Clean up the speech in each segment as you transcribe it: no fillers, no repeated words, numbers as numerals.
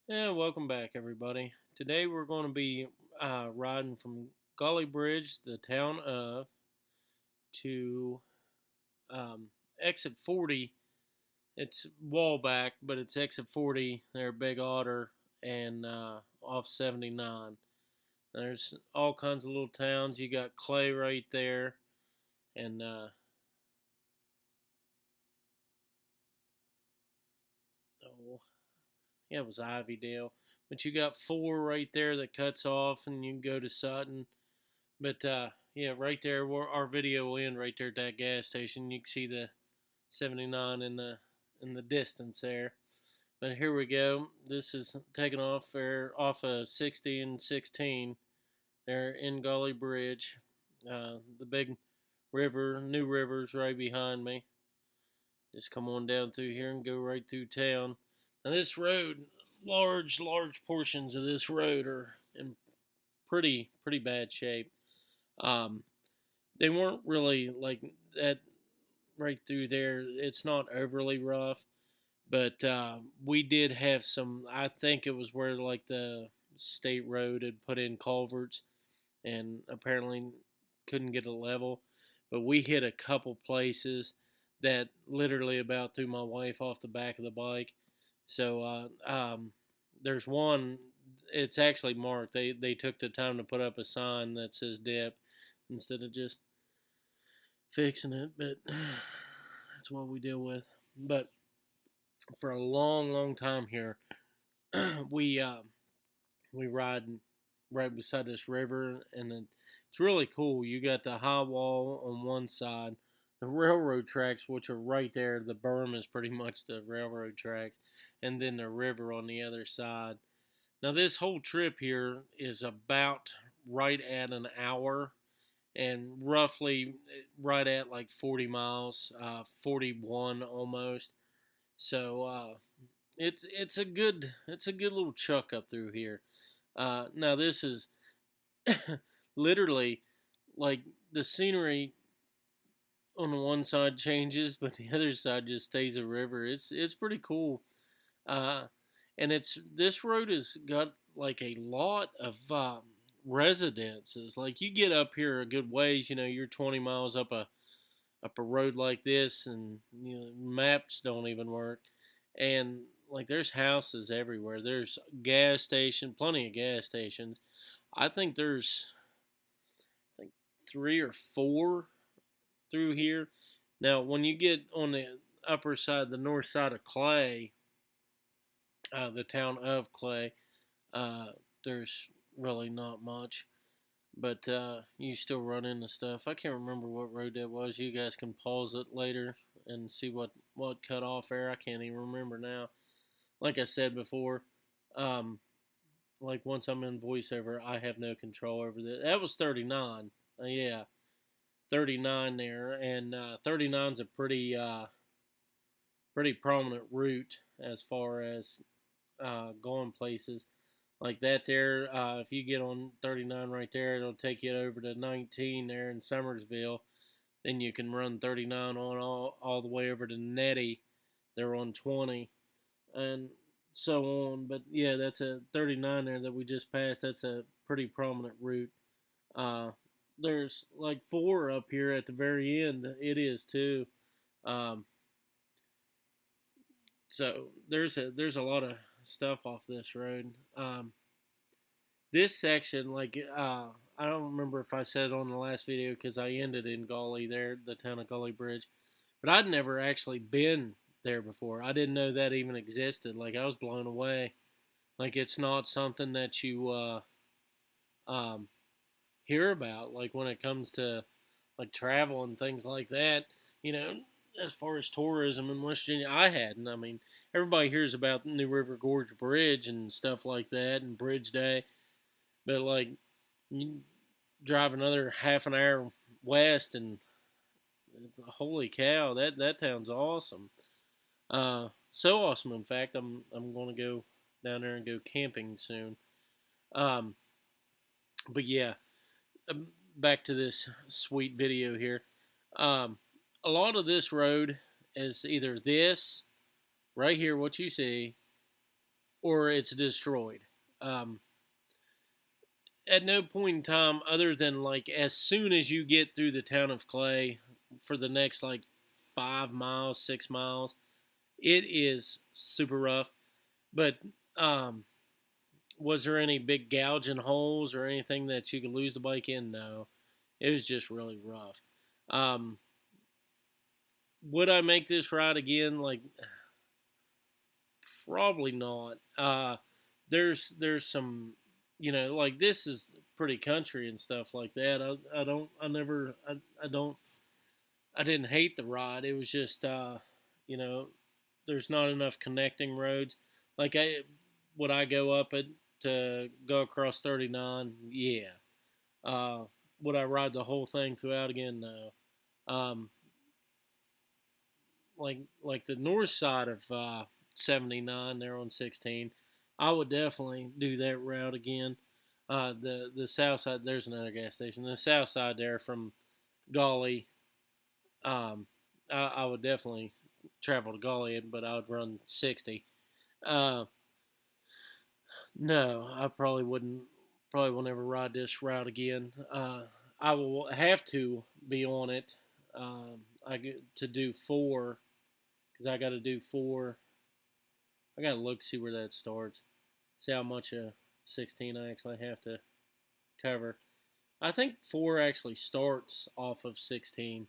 Yeah, welcome back, everybody. Today we're going to be riding from Gauley Bridge, the town of, to um, exit 40. It's Wallback, but it's exit 40 there, Big Otter, and off 79. There's all kinds of little towns. You got Clay right there, and oh, yeah, it was Ivydale. But you got 4 right there that cuts off, and you can go to Sutton. But yeah, right there where our video will end, right there at that gas station. You can see the 79 in the distance there. But here we go. This is taking off there off of 60 and 16 there in Gauley Bridge. The big river, New River's right behind me. Just come on down through here and go right through town. Now this road, large portions of this road are in pretty bad shape. Um, they weren't really like that right through there. It's not overly rough, but we did have some. I think it was where like the state road had put in culverts and apparently couldn't get a level. But we hit a couple places that literally about threw my wife off the back of the bike. So there's one. It's actually marked. They took the time to put up a sign that says dip instead of just fixing it, but that's what we deal with. But for a long time here, we we ride right beside this river, and then it's really cool. You got the high wall on one side, the railroad tracks, which are right there. The berm is pretty much the railroad tracks, and then the river on the other side. Now, this whole trip here is about right at an hour and roughly right at like 40 miles, 41 almost. So it's a good little chuck up through here. Now this is literally like the scenery on the one side changes, but the other side just stays a river. It's pretty cool. Uh, and it's this road has got like a lot of residences. Like you get up here a good ways, you're 20 miles up a road like this, and maps don't even work. And like there's houses everywhere. There's gas station, plenty of gas stations. I think there's like 3 or 4 through here. Now, when you get on the upper side, the north side of Clay, the town of Clay, uh, there's really not much. But you still run into stuff. I can't remember what road that was. You guys can pause it later and see what cut off there. I can't even remember now. Like I said before, um, like once I'm in voiceover, I have no control over that. That was 39. Yeah, 39 there, and 39's a pretty prominent route as far as going places like that there. If you get on 39 right there, it'll take you over to 19 there in Summersville. Then you can run 39 on all the way over to Nettie. They're on 20 and so on. But yeah, that's a 39 there that we just passed. That's a pretty prominent route. Uh, there's like 4 up here at the very end. It is too. Um, so there's a lot of stuff off this road. This section, like, I don't remember if I said it on the last video because I ended in Gauley there, the town of Gauley Bridge, but I'd never actually been there before. I didn't know that even existed. Like, I was blown away. Like, it's not something that you um, hear about. Like, when it comes to like travel and things like that, you know, as far as tourism in West Virginia, I hadn't. I mean, everybody hears about New River Gorge Bridge and stuff like that, and Bridge Day, but like you drive another half an hour west, and holy cow, that town's awesome. So awesome. In fact, I'm going to go down there and go camping soon. Um, but yeah, back to this sweet video here. Um, a lot of this road is either this right here, what you see, or it's destroyed. At no point in time, other than like as soon as you get through the town of Clay for the next like 5 miles, 6 miles, it is super rough. But was there any big gouging holes or anything that you could lose the bike in? No, it was just really rough. Um, would I make this ride again? Like, probably not. There's some, like this is pretty country and stuff like that. I didn't hate the ride. It was just, there's not enough connecting roads. Like would I go up it to go across 39? Yeah. Would I ride the whole thing throughout again? No. Like the north side of 79 there on 16, I would definitely do that route again. The south side, there's another gas station. The south side there from Gauley, I would definitely travel to Gauley, but I would run 60. Uh, no, I probably wouldn't. Probably will never ride this route again. I will have to be on it. I get to do 4 because I got to do 4. I got to look see where that starts. See how much of 16 I actually have to cover. I think 4 actually starts off of 16.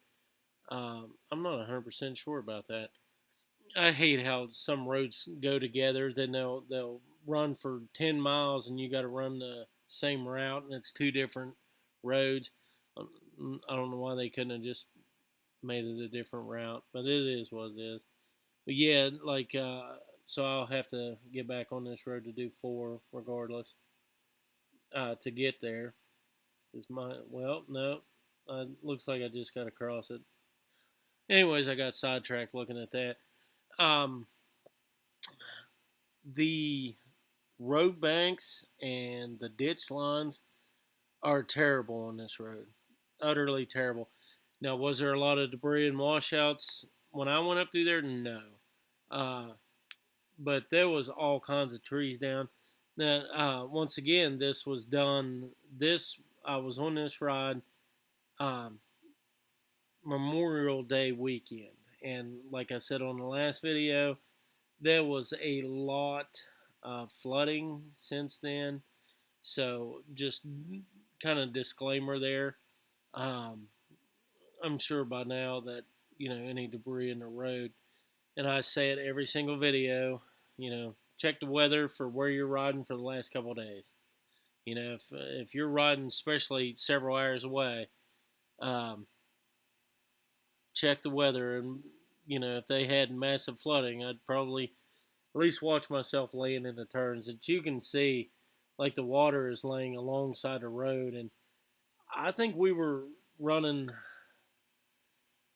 I'm not 100% sure about that. I hate how some roads go together. Then they'll run for 10 miles and you got to run the same route and it's 2 different roads. I don't know why they couldn't have just made it a different route, but it is what it is. But yeah, like so I'll have to get back on this road to do 4 regardless to get there. Is my no, looks like I just got to cross it. Anyways, I got sidetracked looking at that. The road banks and the ditch lines are terrible on this road. Utterly terrible. Now, was there a lot of debris and washouts when I went up through there? No. But there was all kinds of trees down. Now, once again, this was done. I was on this ride Memorial Day weekend. And like I said on the last video, there was a lot of flooding since then. So just kind of disclaimer there. I'm sure by now that, any debris in the road, and I say it every single video, check the weather for where you're riding for the last couple of days. If you're riding, especially several hours away, check the weather. And, if they had massive flooding, I'd probably at least watch myself laying in the turns that you can see, like the water is laying alongside the road. And I think we were running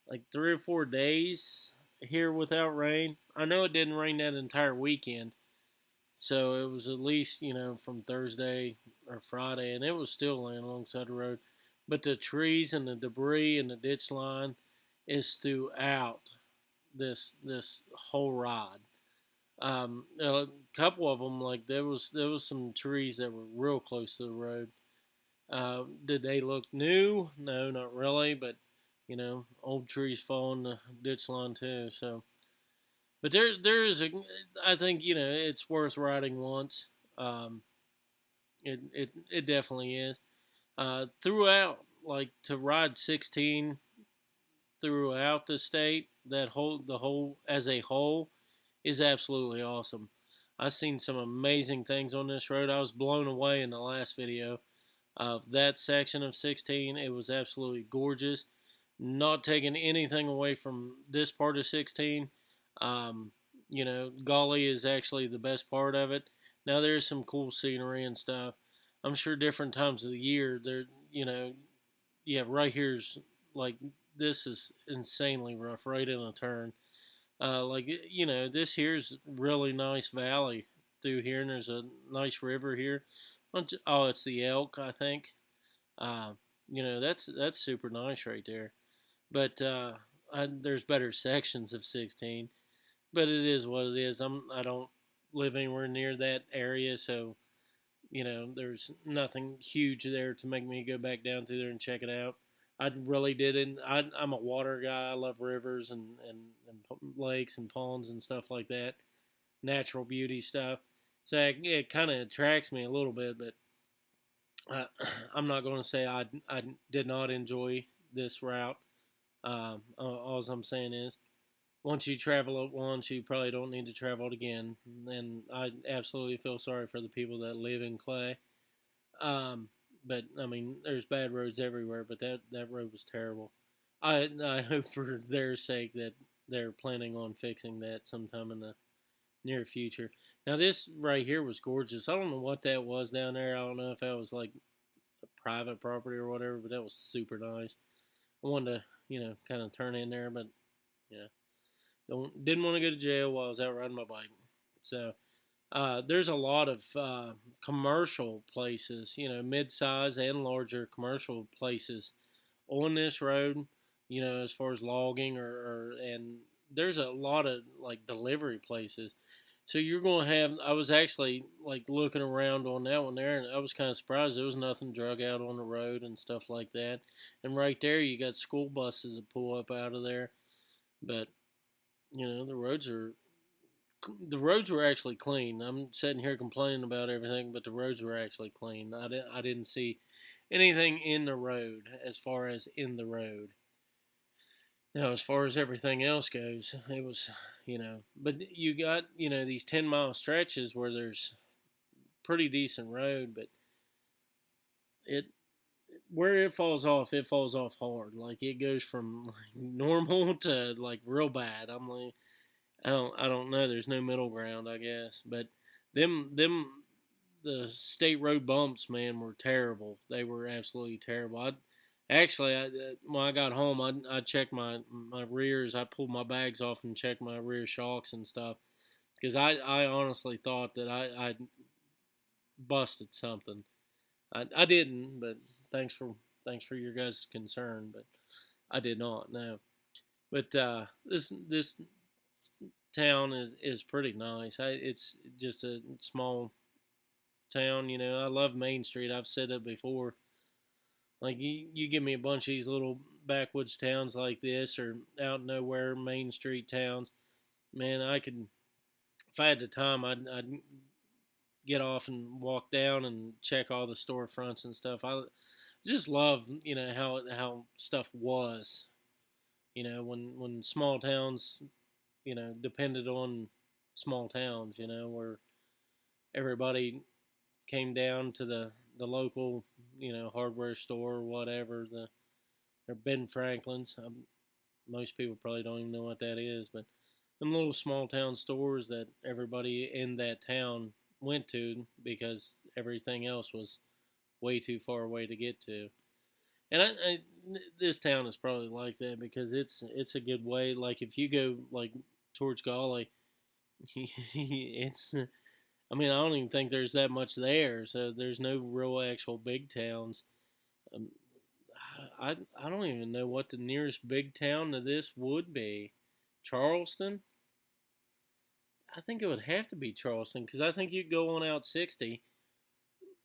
like 3 or 4 days here without rain. I know it didn't rain that entire weekend. So it was at least, from Thursday or Friday, and it was still laying alongside the road. But the trees and the debris and the ditch line is throughout this whole ride. A couple of them, like there was some trees that were real close to the road. Did they look new? No, not really. But old trees fall in the ditch line too. So, but there is I think it's worth riding once. It definitely is. Throughout, like to ride 16 throughout the state, the whole as a whole is absolutely awesome. I've seen some amazing things on this road. I was blown away in the last video of that section of 16. It was absolutely gorgeous. Not taking anything away from this part of 16. Gauley is actually the best part of it. Now there's some cool scenery and stuff. I'm sure different times of the year there, right here's like this is insanely rough right in a turn. This here's really nice valley through here, and there's a nice river here. Oh, it's the Elk, I think. That's super nice right there. But there's better sections of 16, but it is what it is. live anywhere near that area, so there's nothing huge there to make me go back down through there and check it out. I really didn't. I'm a water guy. I love rivers and lakes and ponds and stuff like that, natural beauty stuff. So it kind of attracts me a little bit, but uh, I'm not going to say I did not enjoy this route. All I'm saying is, once you travel it once, you probably don't need to travel it again. And I absolutely feel sorry for the people that live in Clay. But I mean, there's bad roads everywhere, but that road was terrible. I hope for their sake that they're planning on fixing that sometime in the near future. Now this right here was gorgeous. I don't know what that was down there. I don't know if that was like a private property or whatever, but that was super nice. I wanted to, kind of turn in there, but yeah, didn't want to go to jail while I was out riding my bike. So there's a lot of commercial places, mid-size and larger commercial places on this road. As far as logging and there's a lot of like delivery places. So you're going to have. I was actually like looking around on that one there, and I was kind of surprised there was nothing drug out on the road and stuff like that. And right there, you got school buses that pull up out of there. But the roads were actually clean. I'm sitting here complaining about everything, but the roads were actually clean. I didn't see anything in the road as far as in the road. Now, as far as everything else goes, it was, but you got, these 10-mile stretches where there's pretty decent road, but it where it falls off hard. Like it goes from like, normal to like real bad. I'm like, I don't know. There's no middle ground, I guess. But them the state road bumps, man, were terrible. They were absolutely terrible. When I got home, I checked my rears. I pulled my bags off and checked my rear shocks and stuff because I honestly thought that I busted something. I didn't, but thanks for your guys' concern, but I did not. No, but this town is pretty nice. It's just a small town. I love Main Street. I've said it before. Like you give me a bunch of these little backwoods towns like this, or out nowhere Main Street towns. Man, I could if I had the time, I'd get off and walk down and check all the storefronts and stuff. I just love how stuff was. When small towns depended on small towns, where everybody came down to the local, hardware store or whatever, or Ben Franklin's. Most people probably don't even know what that is, but them little small town stores that everybody in that town went to because everything else was way too far away to get to. And this town is probably like that because it's a good way. Like if you go like towards Gauley, it's. I mean, I don't even think there's that much there. So there's no real actual big towns. Um, I don't even know what the nearest big town to this would be. Charleston. I think it would have to be Charleston because I think you'd go on out 60.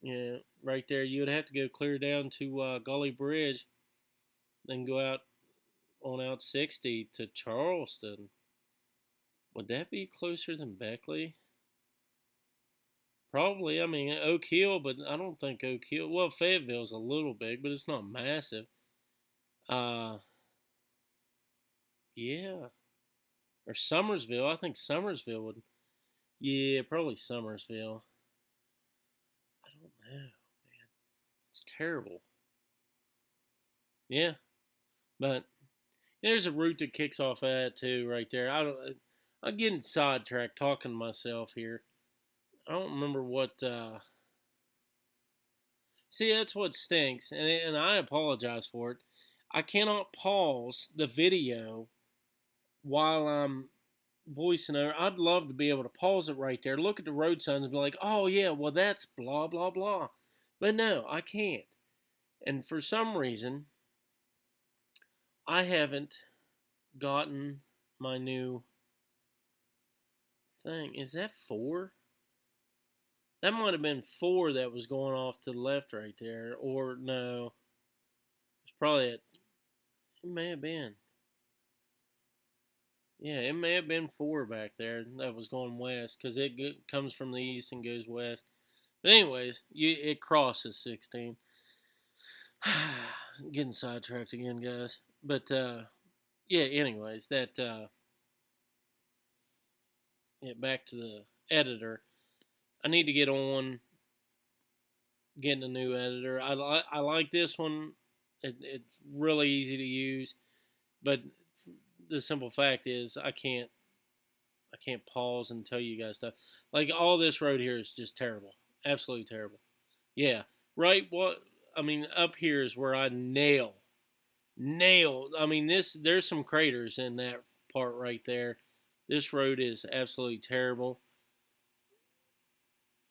Yeah, right there. You would have to go clear down to Gauley Bridge, then go out on out 60 to Charleston. Would that be closer than Beckley? Probably. I mean, Oak Hill, but I don't think Oak Hill. Well, Fayetteville's a little big, but it's not massive. Uh, yeah. Or Summersville. I think Summersville would. Yeah, probably Summersville. I don't know, man. It's terrible. Yeah, but there's a route that kicks off at too, right there. I'm getting sidetracked talking to myself here. I don't remember what. See, that's what stinks, and I apologize for it. I cannot pause the video while I'm voicing over. I'd love to be able to pause it right there, look at the road signs, and be like, "Oh yeah, well that's blah blah blah," but no, I can't. And for some reason, I haven't gotten my new think, is that 4? That might have been 4 that was going off to the left right there. Or no, it's probably it may have been. Yeah, it may have been 4 back there that was going west because it comes from the east and goes west. But anyways, it crosses 16. Getting sidetracked again, guys. But yeah. Anyways, yeah. Back to the editor. I need to get on getting a new editor. I like this one. It's really easy to use, but the simple fact is I can't pause and tell you guys stuff. Like all this road here is just terrible, absolutely terrible. Yeah, right. What I mean up here is where I nail. I mean there's some craters in that part right there. This road is absolutely terrible.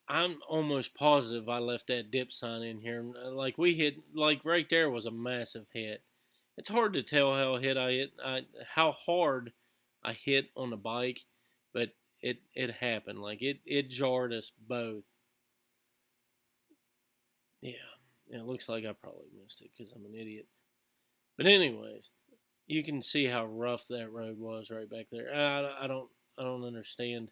I'm almost positive I left that dip sign in here. Like we hit, like right there was a massive hit. It's hard to tell how hard I hit on the bike, but it happened. Like it jarred us both. Yeah, it looks like I probably missed it because I'm an idiot. But anyways, you can see how rough that road was right back there. I don't understand.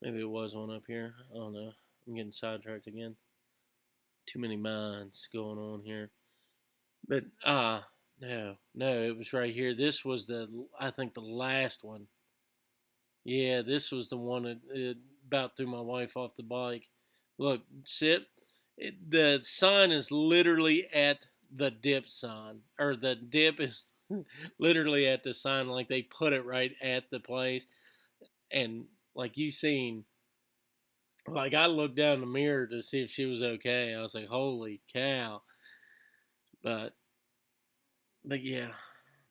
Maybe it was one up here. I don't know. I'm getting sidetracked again. Too many minds going on here. But no, it was right here. This was I think the last one. Yeah, this was the one that about threw my wife off the bike. Look, sit. The sign is literally at the dip sign, or the dip is literally at the sign. Like they put it right at the place, and like you seen, like I looked down in the mirror to see if she was okay. I was like, "Holy cow!" But yeah,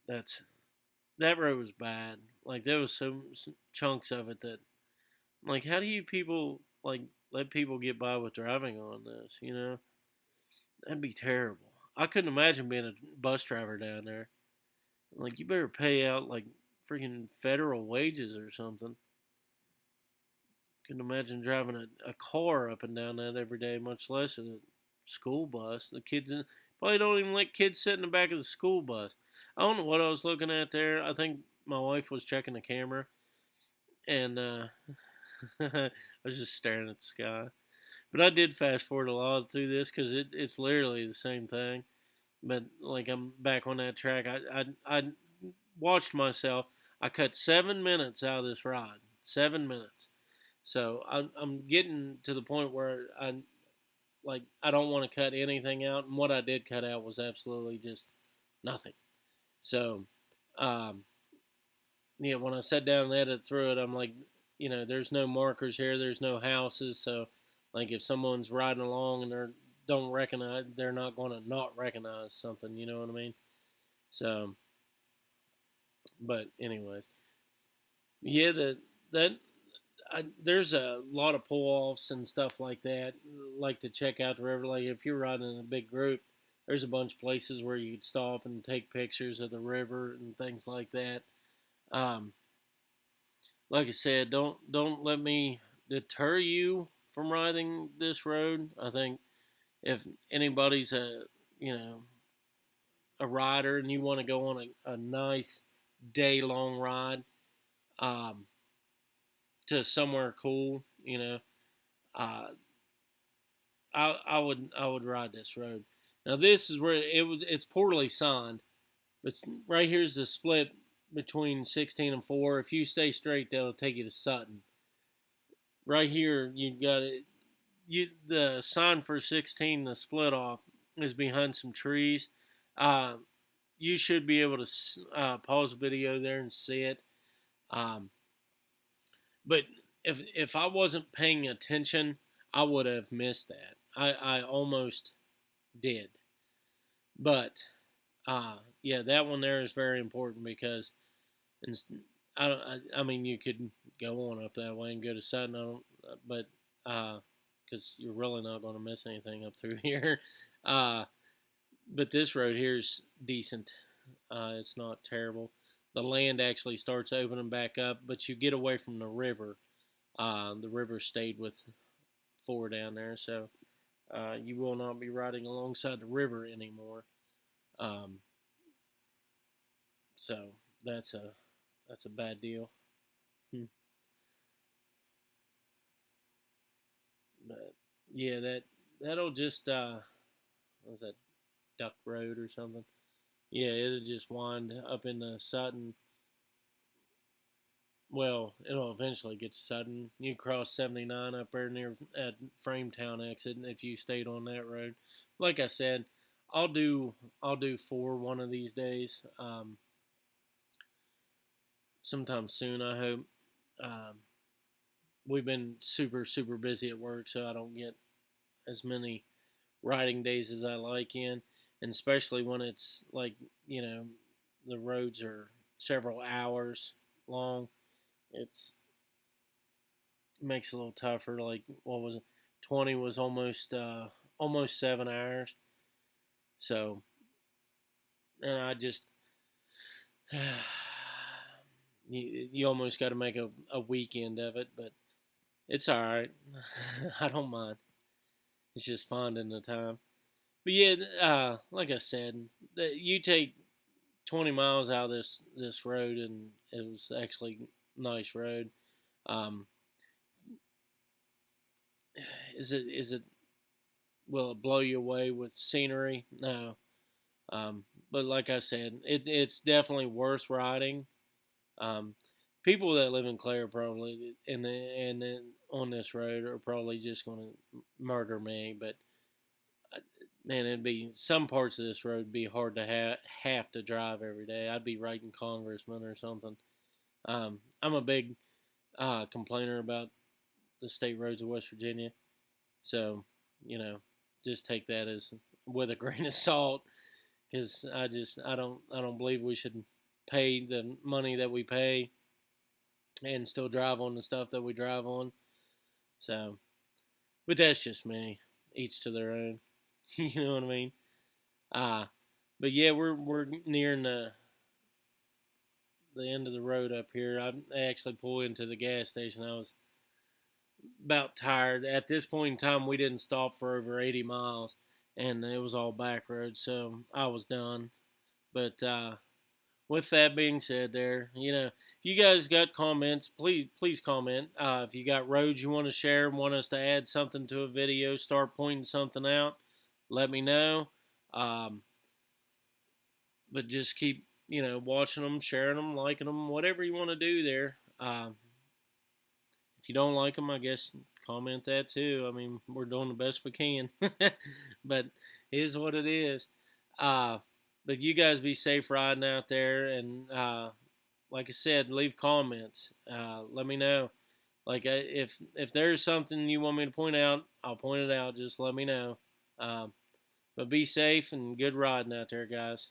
that road was bad. Like there was some chunks of it that, like, how do you people like let people get by with driving on this? You know, that'd be terrible. I couldn't imagine being a bus driver down there. Like, you better pay out like freaking federal wages or something. Couldn't imagine driving a car up and down that every day, much less a school bus. The kids probably don't even let kids sit in the back of the school bus. I don't know what I was looking at there. I think my wife was checking the camera, and I was just staring at the sky. But I did fast forward a lot through this because it's literally the same thing. But like I'm back on that track. I watched myself. I cut 7 minutes out of this ride. 7 minutes. So I'm getting to the point where I don't want to cut anything out, and what I did cut out was absolutely just nothing. So, yeah, when I sat down and edit through it, I'm like, there's no markers here, there's no houses, so like if someone's riding along and they're not going to not recognize something, you know what I mean? So, but anyways, yeah, there's a lot of pull-offs and stuff like that. Like to check out the river. Like if you're riding in a big group, there's a bunch of places where you could stop and take pictures of the river and things like that. Um, like I said, don't let me deter you from riding this road. I think if anybody's a rider and you want to go on a nice day long ride um, to somewhere cool, uh, I would ride this road. Now this is where it's poorly signed, but right here's the split between 16 and 4. If you stay straight, that'll take you to Sutton. Right here, you've got it. The sign for 16, the split off, is behind some trees. Uh, you should be able to pause the video there and see it. But if I wasn't paying attention, I would have missed that. I almost did. But yeah, that one there is very important because I mean, you could go on up that way and go to Sutton, but because you're really not going to miss anything up through here. But this road here is decent. It's not terrible. the land actually starts opening back up, but you get away from the river. The river stayed with 4 down there, so you will not be riding alongside the river anymore. Um, so that's a bad deal. Hmm. But yeah, that'll just what was that, Duck Road or something? Yeah, it'll just wind up into Sutton. Well, it'll eventually get to Sutton. You cross 79 up there near at Frametown exit if you stayed on that road. Like I said, I'll do I'll do 4 one of these days. Sometime soon, I hope. Um, we've been super busy at work, so I don't get as many riding days as I like in, and especially when it's like, the roads are several hours long. It's makes it a little tougher. Like, what was it? 20 was almost 7 hours. So, and I just you almost got to make a weekend of it, but it's all right. I don't mind. It's just finding the time. But yeah, like I said, you take 20 miles out of this road, and it was actually a nice road. Um, is it will it blow you away with scenery? No. But like I said, it's definitely worth riding. Um, People that live in Clare probably and then on this road are probably just going to murder me. But man, it'd be some parts of this road be hard to have to drive every day. I'd be writing congressman or something. I'm a big complainer about the state roads of West Virginia, so just take that as with a grain of salt, because I don't believe we should pay the money that we pay and still drive on the stuff that we drive on. So, but that's just me. Each to their own. You know what I mean? Uh but yeah, we're nearing the end of the road up here. I actually pulled into the gas station. I was about tired. At this point in time, we didn't stop for over 80 miles, and it was all back roads, so I was done. But with that being said, if you guys got comments, please comment. If you got roads you want to share, want us to add something to a video, start pointing something out, let me know. But just keep watching them, sharing them, liking them, whatever you want to do there. If you don't like them, I guess comment that too. I mean, we're doing the best we can, but it is what it is. But you guys be safe riding out there, and like I said, leave comments. Let me know. Like, if there's something you want me to point out, I'll point it out. Just let me know. But be safe and good riding out there, guys.